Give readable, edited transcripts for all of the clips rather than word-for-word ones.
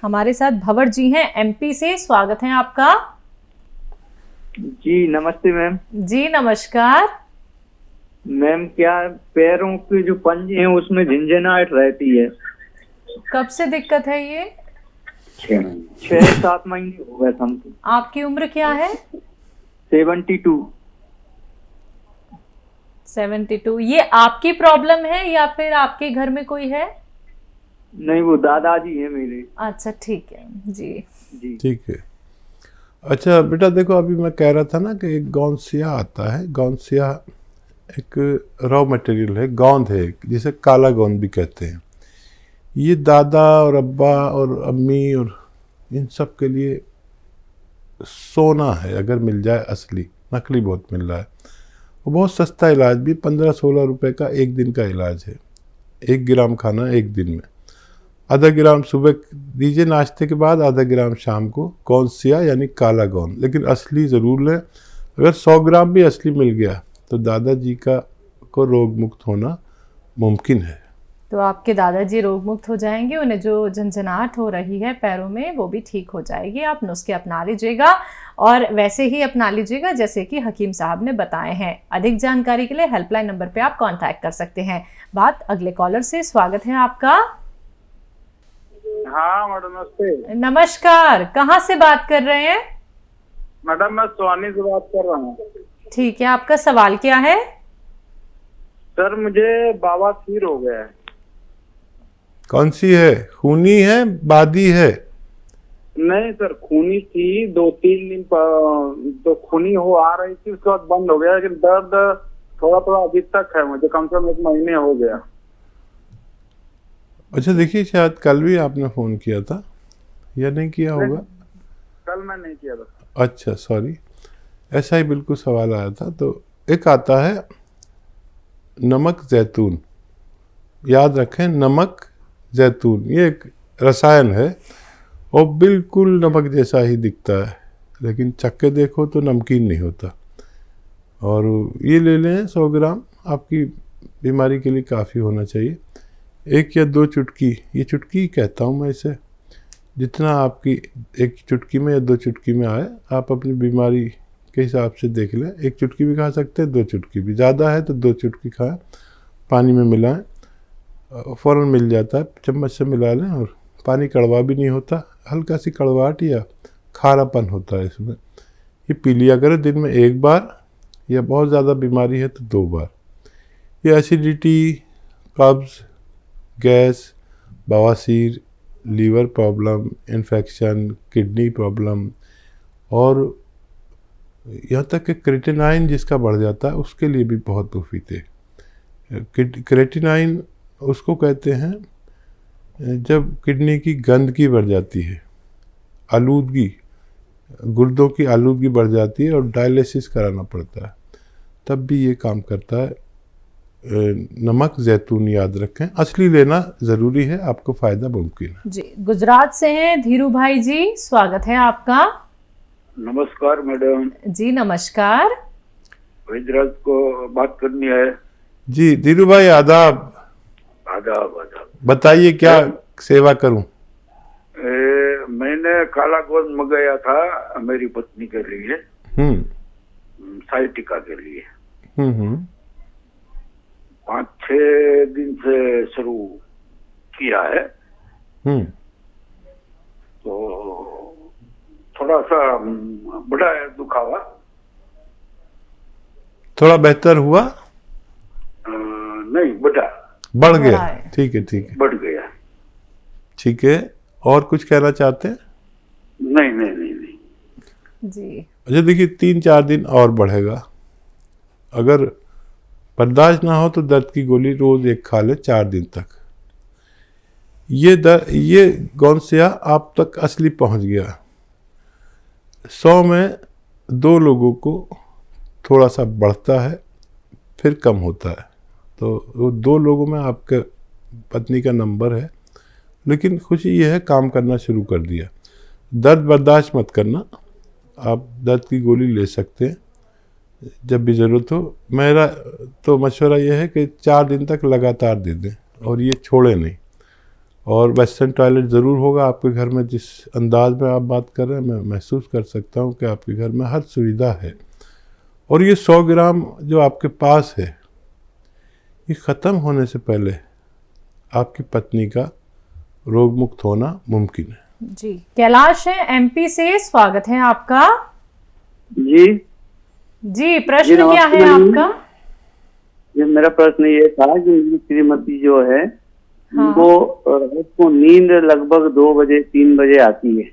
हमारे साथ भंवर जी हैं एमपी से। स्वागत है आपका। जी नमस्ते मैम। जी नमस्कार। मैम क्या पैरों के जो पंजे हैं उसमें झंझनाहट रहती है। कब से दिक्कत है ये? 6-7 महीने हो गए हमको। आपकी उम्र क्या है? 72। 72। ये आपकी प्रॉब्लम है या फिर आपके घर में कोई है? नहीं, वो दादाजी है मेरे। अच्छा ठीक है जी। जी ठीक है। अच्छा बेटा देखो, अभी मैं कह रहा था ना कि एक गौनसिया आता है। गौनसिया एक रॉ मटेरियल है, गोंद है, जिसे काला गोंद भी कहते हैं। ये दादा और अब्बा और अम्मी और इन सब के लिए सोना है, अगर मिल जाए असली। नकली बहुत मिल रहा है। वो बहुत सस्ता इलाज भी, 15-16 रुपए का एक दिन का इलाज है। 1 ग्राम खाना एक दिन में, आधा ग्राम सुबह दीजिए नाश्ते के बाद, आधा ग्राम शाम को। गौनसिया यानी काला गोंद, लेकिन असली ज़रूर लें। अगर 100 ग्राम भी असली मिल गया तो दादाजी को रोग मुक्त होना मुमकिन है। तो आपके दादाजी रोग मुक्त हो जाएंगे। उन्हें जो झंझनाहट हो रही है पैरों में वो भी ठीक हो जाएगी। आप नुस्खे अपना लीजिएगा और वैसे ही अपना लीजिएगा जैसे कि हकीम साहब ने बताए हैं। अधिक जानकारी के लिए हेल्पलाइन नंबर पे आप कांटेक्ट कर सकते हैं। बात अगले कॉलर से। स्वागत है आपका। हाँ मैडम नमस्ते। नमस्कार। कहाँ से बात कर रहे हैं? मैडम मैं सोनी से बात कर रहा हूँ। ठीक है, आपका सवाल क्या है? सर मुझे बवासीर हो गया है। कौन सी है? खूनी है, बादी है? नहीं सर, खूनी थी 2-3 दिन तो खूनी हो आ रही थी, उसके बाद बंद हो गया, लेकिन दर्द थोड़ा थोड़ा अभी तक है मुझे, कम से कम 1 महीने हो गया। अच्छा देखिए, शायद कल भी आपने फ़ोन किया था या नहीं किया होगा? कल मैं नहीं किया था। अच्छा सॉरी, ऐसा ही बिल्कुल सवाल आया था। तो एक आता है नमक जैतून, याद रखें, नमक जैतून। ये एक रसायन है और बिल्कुल नमक जैसा ही दिखता है, लेकिन चक्के देखो तो नमकीन नहीं होता। और ये ले लें 100 ग्राम, आपकी बीमारी के लिए काफ़ी होना चाहिए। 1 या 2 चुटकी, ये चुटकी कहता हूँ मैं इसे, जितना आपकी 1 चुटकी में या 2 चुटकी में आए, आप अपनी बीमारी के हिसाब से देख लें। 1 चुटकी भी खा सकते हैं, 2 चुटकी भी। ज़्यादा है तो 2 चुटकी खाएं, पानी में मिलाएं, फ़ौरन मिल जाता है। चम्मच से मिला लें और पानी कड़वा भी नहीं होता, हल्का सी कड़वाहट या खारापन होता है इसमें। ये पी लिया करें दिन में 1 बार, या बहुत ज़्यादा बीमारी है तो 2 बार। ये एसिडिटी, कब्ज़, गैस, बवासीर, liver problem, infection, kidney problem और यहाँ तक कि क्रेटिनाइन जिसका बढ़ जाता है उसके लिए भी बहुत मुफीद है। क्रेटिनाइन उसको कहते हैं जब किडनी की गंदगी बढ़ जाती है, आलूदगी, गुर्दों की आलूदगी बढ़ जाती है और डायलिसिस कराना पड़ता है, तब भी ये काम करता है। नमक जैतून याद रखें, असली लेना ज़रूरी है, आपको फ़ायदा मुमकिन है। जी गुजरात से हैं धीरू भाई जी। स्वागत है आपका। नमस्कार मैडम। जी नमस्कार। गुजरात को बात करनी है। जी धीरू भाई आदाब। आदाब आदाब। बताइए क्या सेवा करूं? मैंने काला गोंद मंगाया था मेरी पत्नी के लिए, साइटिका के लिए। 5-6 दिन से शुरू किया है। तो थोड़ा सा बड़ा दुखावा, थोड़ा बेहतर हुआ? नहीं बड़ा, बढ़ गया। ठीक है ठीक है, बढ़ गया। ठीक है। और कुछ कहना चाहते हैं? नहीं नहीं नहीं नहीं जी। अच्छा देखिए, 3-4 दिन और बढ़ेगा। अगर बर्दाश्त ना हो तो दर्द की गोली रोज़ 1 खा ले 4 दिन तक। ये गौनसिया आप तक असली पहुंच गया। 100 में 2 लोगों को थोड़ा सा बढ़ता है, फिर कम होता है। तो वो 2 लोगों में आपके पत्नी का नंबर है। लेकिन खुशी ये है, काम करना शुरू कर दिया। दर्द बर्दाश्त मत करना, आप दर्द की गोली ले सकते हैं जब भी ज़रूरत हो। मेरा तो मशवरा यह है कि 4 दिन तक लगातार दे दें और ये छोड़े नहीं। और वेस्टर्न टॉयलेट ज़रूर होगा आपके घर में। जिस अंदाज में आप बात कर रहे हैं मैं महसूस कर सकता हूँ कि आपके घर में हर सुविधा है। और ये 100 ग्राम जो आपके पास है ये ख़त्म होने से पहले आपकी पत्नी का रोग मुक्त होना मुमकिन है। जी, कैलाश है एमपी से, स्वागत है आपका। जी जी, प्रश्न जी, क्या नमस्ते है मैडम। आपका? ये मेरा प्रश्न ये था कि मेरी श्रीमती जो है हाँ। वो रात को नींद लगभग 2 बजे 3 बजे आती है,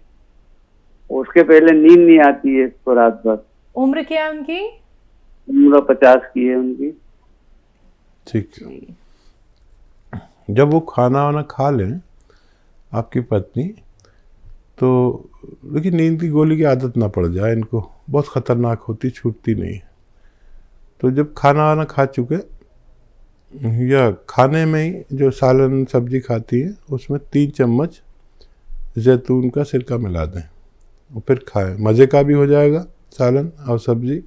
उसके पहले नींद नहीं आती है इसको रात भर। उम्र क्या है उनकी? उम्र 50 की है उनकी। ठीक है। जब वो खाना वाना खा लें आपकी पत्नी, तो देखिए नींद की गोली की आदत ना पड़ जाए इनको, बहुत ख़तरनाक होती, छूटती नहीं। तो जब खाना वाना खा चुके या खाने में ही जो सालन सब्जी खाती है उसमें 3 चम्मच जैतून का सिरका मिला दें और फिर खाएं। मज़े का भी हो जाएगा सालन और सब्जी,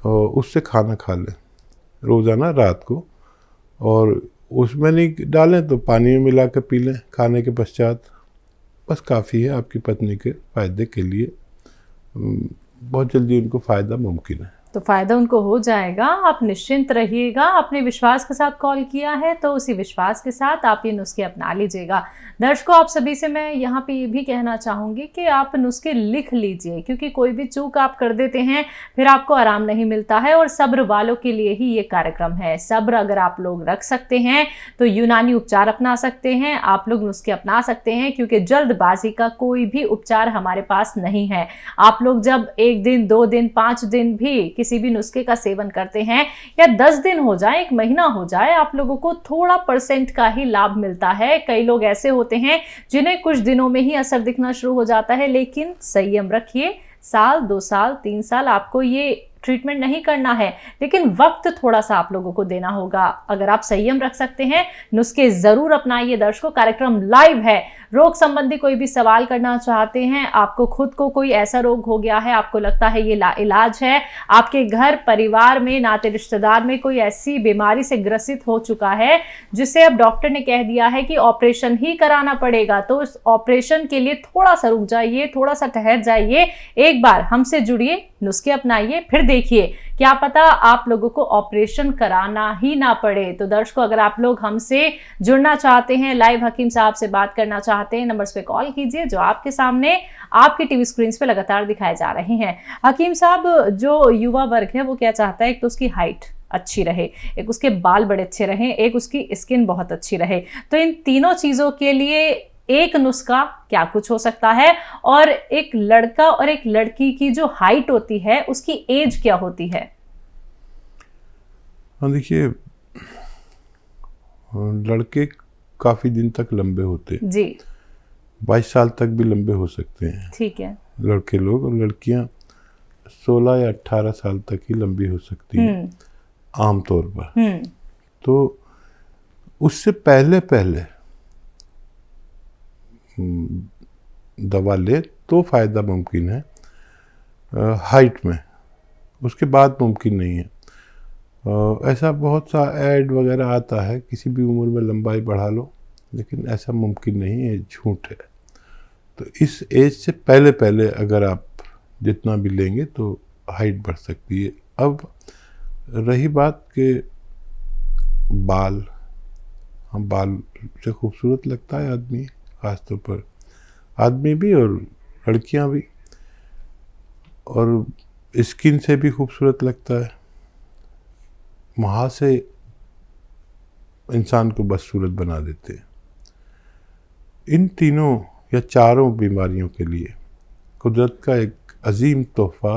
और उससे खाना खा लें रोज़ाना रात को। और उसमें नहीं डालें तो पानी में मिला कर पी लें खाने के पश्चात, बस काफ़ी है आपकी पत्नी के फ़ायदे के लिए। बहुत जल्दी उनको फ़ायदा मुमकिन है। तो फ़ायदा उनको हो जाएगा, आप निश्चिंत रहिएगा। अपने विश्वास के साथ कॉल किया है तो उसी विश्वास के साथ आप ये नुस्खे अपना लीजिएगा। दर्शकों, आप सभी से मैं यहाँ पे ये भी कहना चाहूँगी कि आप नुस्खे लिख लीजिए, क्योंकि कोई भी चूक आप कर देते हैं फिर आपको आराम नहीं मिलता है। और सब्र वालों के लिए ही ये कार्यक्रम है। सब्र अगर आप लोग रख सकते हैं तो यूनानी उपचार अपना सकते हैं, आप लोग नुस्खे अपना सकते हैं, क्योंकि जल्दबाजी का कोई भी उपचार हमारे पास नहीं है। आप लोग जब 1 दिन 2 दिन 5 दिन भी किसी भी नुस्खे का सेवन करते हैं, या 10 दिन हो जाए 1 महीना हो जाए, आप लोगों को थोड़ा % का ही लाभ मिलता है। कई लोग ऐसे होते हैं जिन्हें कुछ दिनों में ही असर दिखना शुरू हो जाता है, लेकिन संयम रखिए। 1 2 साल 3 साल आपको ये ट्रीटमेंट नहीं करना है, लेकिन वक्त थोड़ा सा आप लोगों को देना होगा। अगर आप संयम रख सकते हैं, नुस्खे जरूर अपनाइए। दर्शकों, कार्यक्रम लाइव है। रोग संबंधी कोई भी सवाल करना चाहते हैं, आपको खुद को कोई ऐसा रोग हो गया है, आपको लगता है ये इलाज है, आपके घर परिवार में नाते रिश्तेदार में कोई ऐसी बीमारी से ग्रसित हो चुका है जिसे अब डॉक्टर ने कह दिया है कि ऑपरेशन ही कराना पड़ेगा, तो उस ऑपरेशन के लिए थोड़ा सा रुक जाइए, थोड़ा सा ठहर जाइए, एक बार हमसे जुड़िए, नुस्खे अपनाइए, फिर देखिए क्या पता आप लोगों को ऑपरेशन कराना ही ना पड़े। तो दर्शकों, अगर आप लोग हमसे जुड़ना चाहते हैं, लाइव हकीम साहब से बात करना चाहते हैं, नंबर्स पे कॉल कीजिए जो आपके सामने आपकी टीवी स्क्रीन पे लगातार दिखाए जा रहे हैं। हकीम साहब, जो युवा वर्ग है वो क्या चाहता है? एक तो उसकी हाइट अच्छी रहे, एक उसके बाल बड़े अच्छे रहें, एक उसकी स्किन बहुत अच्छी रहे। तो इन तीनों चीजों के लिए एक नुस्खा क्या कुछ हो सकता है? और एक लड़का और एक लड़की की जो हाइट होती है उसकी एज क्या होती है? हाँ, देखिए लड़के काफ़ी दिन तक लंबे होते हैं जी, 22 साल तक भी लंबे हो सकते हैं ठीक है। लड़के लोग, और लड़कियां 16 या 18 साल तक ही लंबी हो सकती हैं आमतौर पर। तो उससे पहले दवा ले तो फ़ायदा मुमकिन है हाइट में, उसके बाद मुमकिन नहीं है। ऐसा बहुत सा ऐड वगैरह आता है किसी भी उम्र में लंबाई बढ़ा लो, लेकिन ऐसा मुमकिन नहीं है, झूठ है। तो इस एज से पहले अगर आप जितना भी लेंगे तो हाइट बढ़ सकती है। अब रही बात के बाल, हम बाल से खूबसूरत लगता है आदमी, ख़ासतौर पर आदमी भी और लड़कियां भी, और स्किन से भी खूबसूरत लगता है। वहाँ से इंसान को बदसूरत बना देते हैं। इन तीनों या चारों बीमारियों के लिए कुदरत का एक अजीम तोहफा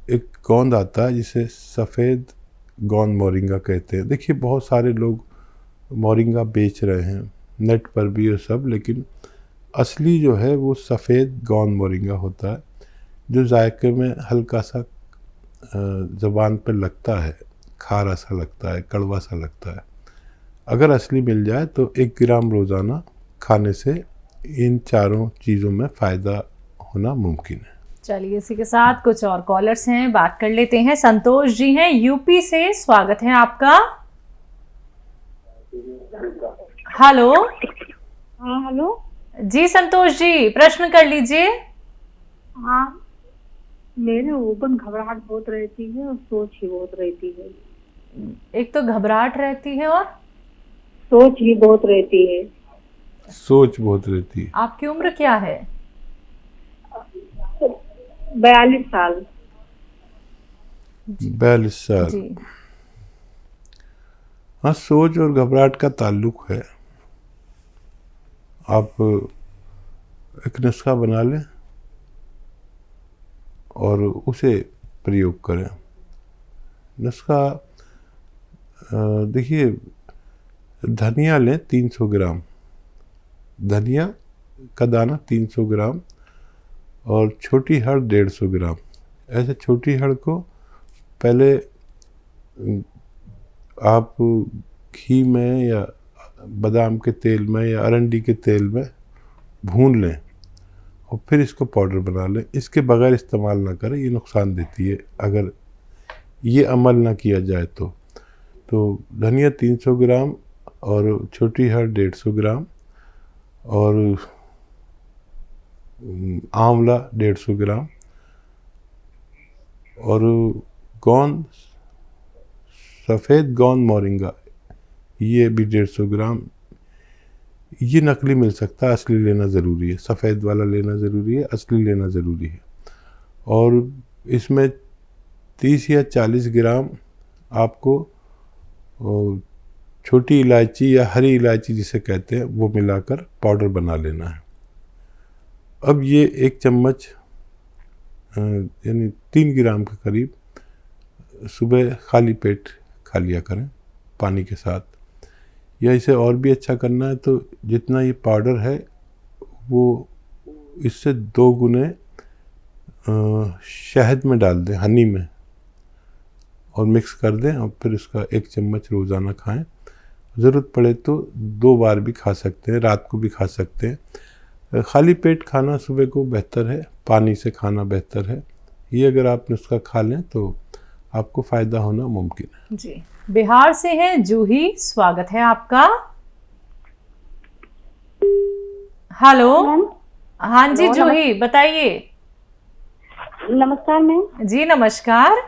एक गोंद आता है जिसे सफ़ेद गोंद मोरिंगा कहते हैं। देखिए बहुत सारे लोग मोरिंगा बेच रहे हैं नेट पर भी और सब, लेकिन असली जो है वो सफ़ेद गोंद मोरिंगा होता है, जो जायके में हल्का सा ज़बान पर लगता है, खारा सा लगता है, कड़वा सा लगता है। अगर असली मिल जाए तो 1 ग्राम रोज़ाना खाने से इन चारों चीज़ों में फ़ायदा होना मुमकिन है। चलिए, इसी के साथ कुछ और कॉलर्स हैं, बात कर लेते हैं। संतोष जी हैं यूपी से, स्वागत है आपका। हेलो। हाँ हेलो। जी संतोष जी, प्रश्न कर लीजिए। हाँ, मेरे ऊपर घबराहट बहुत रहती है और सोच ही बहुत रहती है। एक तो घबराहट रहती है और सोच ही बहुत रहती है। सोच बहुत रहती है। आपकी उम्र क्या है? 42 साल। 42 साल। जी। हाँ, सोच और घबराहट का ताल्लुक है। आप एक नुस्खा बना लें और उसे प्रयोग करें। नुस्खा देखिए, धनिया लें 300 ग्राम, धनिया का दाना 300 ग्राम और छोटी हड़ 150 ग्राम। ऐसे छोटी हड़ को पहले आप घी में या बादाम के तेल में या अरंडी के तेल में भून लें और फिर इसको पाउडर बना लें। इसके बगैर इस्तेमाल ना करें, ये नुकसान देती है अगर ये अमल ना किया जाए तो धनिया 300 ग्राम और छोटी हड़ 150 ग्राम और आंवला 150 ग्राम और गोंद, सफ़ेद गोंद मोरिंगा ये भी 150 ग्राम। ये नकली मिल सकता है, असली लेना ज़रूरी है। सफ़ेद वाला लेना ज़रूरी है, असली लेना ज़रूरी है। और इसमें 30 या 40 ग्राम आपको छोटी इलायची या हरी इलायची जिसे कहते हैं वो मिलाकर पाउडर बना लेना है। अब ये एक चम्मच यानी 3 ग्राम के करीब सुबह खाली पेट खा लिया करें पानी के साथ। या इसे और भी अच्छा करना है तो जितना ये पाउडर है वो इससे 2 गुने शहद में डाल दें, हनी में, और मिक्स कर दें और फिर उसका 1 चम्मच रोज़ाना खाएं। ज़रूरत पड़े तो 2 बार भी खा सकते हैं, रात को भी खा सकते हैं। खाली पेट खाना सुबह को बेहतर है, पानी से खाना बेहतर है। ये अगर आप नुस्खा खा लें तो आपको फ़ायदा होना मुमकिन है। जी। बिहार से हैं जूही, स्वागत है आपका। हेलो। हाँ जी जूही, बताइए। नमस्कार मैम। जी नमस्कार।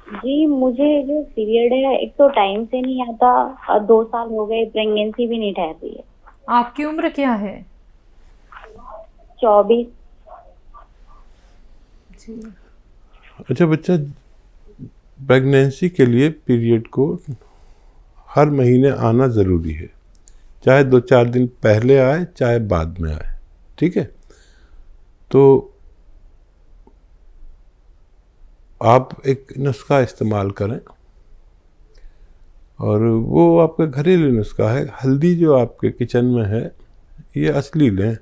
जी, मुझे जो पीरियड है एक तो टाइम से नहीं आता और 2 साल हो गए, प्रेगनेंसी भी नहीं ठहर रही है। आपकी उम्र क्या है? 24। जी। अच्छा बच्चा, प्रेगनेंसी के लिए पीरियड को हर महीने आना ज़रूरी है, चाहे 2-4 दिन पहले आए चाहे बाद में आए, ठीक है? तो आप एक नुस्खा इस्तेमाल करें और वो आपका घरेलू नुस्खा है। हल्दी जो आपके किचन में है ये असली लें,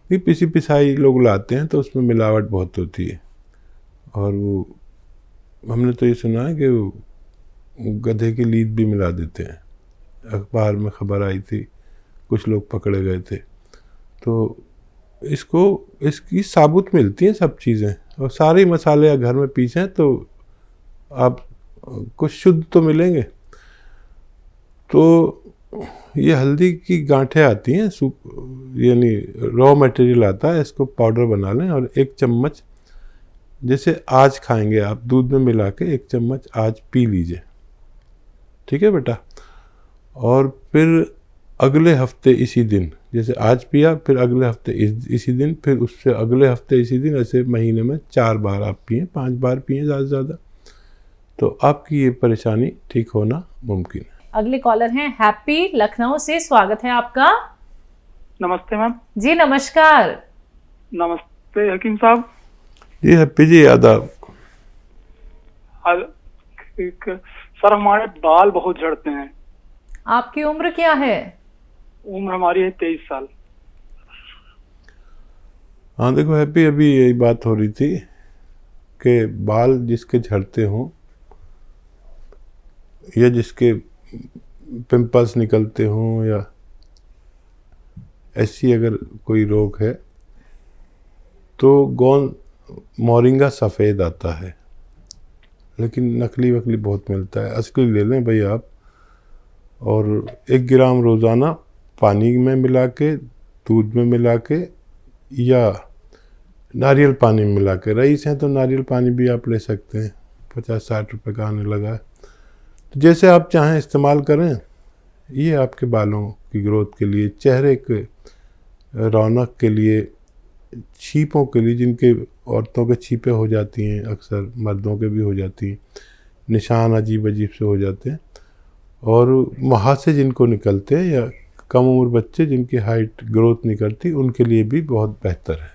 ये पिसी पिसाई लोग लाते हैं तो उसमें मिलावट बहुत होती है। और वो हमने तो ये सुना है कि वो गधे की लीद भी मिला देते हैं। अखबार में खबर आई थी, कुछ लोग पकड़े गए थे। तो इसकी साबुत मिलती हैं सब चीज़ें और सारे मसाले घर में पीसें तो आप कुछ शुद्ध तो मिलेंगे। तो ये हल्दी की गांठें आती हैं, यानी रॉ मटेरियल आता है, इसको पाउडर बना लें और 1 चम्मच जैसे आज खाएंगे आप दूध में मिला के 1 चम्मच आज पी लीजिए, ठीक है बेटा? और फिर अगले हफ्ते इसी दिन, जैसे आज पिया फिर अगले हफ्ते इसी दिन, फिर उससे अगले हफ्ते इसी दिन, ऐसे महीने में 4 बार आप पिए, 5 बार पिए ज़्यादा से ज़्यादा, तो आपकी ये परेशानी ठीक होना मुमकिन है। अगले कॉलर हैं हैप्पी, लखनऊ से, स्वागत है आपका। नमस्ते मैम। जी नमस्कार। नमस्ते हकीम साहब। जी हैप्पी जी, आदाब। सर हमारे बाल बहुत झड़ते हैं। आपकी उम्र क्या है? उम्र हमारी है 23 साल। हाँ देखो हैप्पी, अभी यही बात हो रही थी कि बाल जिसके झड़ते हों या जिसके पिंपल्स निकलते हों या ऐसी अगर कोई रोग है तो गोंद मोरिंगा सफ़ेद आता है, लेकिन नकली वकली बहुत मिलता है। असली ले लें भाई आप। और 1 ग्राम रोज़ाना पानी में मिला के, दूध में मिला के या नारियल पानी में मिला के, रईस हैं तो नारियल पानी भी आप ले सकते हैं, 50-60 रुपये का आने लगा है। तो जैसे आप चाहें इस्तेमाल करें। ये आपके बालों की ग्रोथ के लिए, चेहरे के रौनक के लिए, छीपों के लिए, जिनके औरतों के छीपें हो जाती हैं, अक्सर मर्दों के भी हो जाती हैं, निशान अजीब अजीब से हो जाते हैं, और मुहासे जिनको निकलते हैं, या कम उम्र बच्चे जिनकी हाइट ग्रोथ नहीं करती, उनके लिए भी बहुत बेहतर है।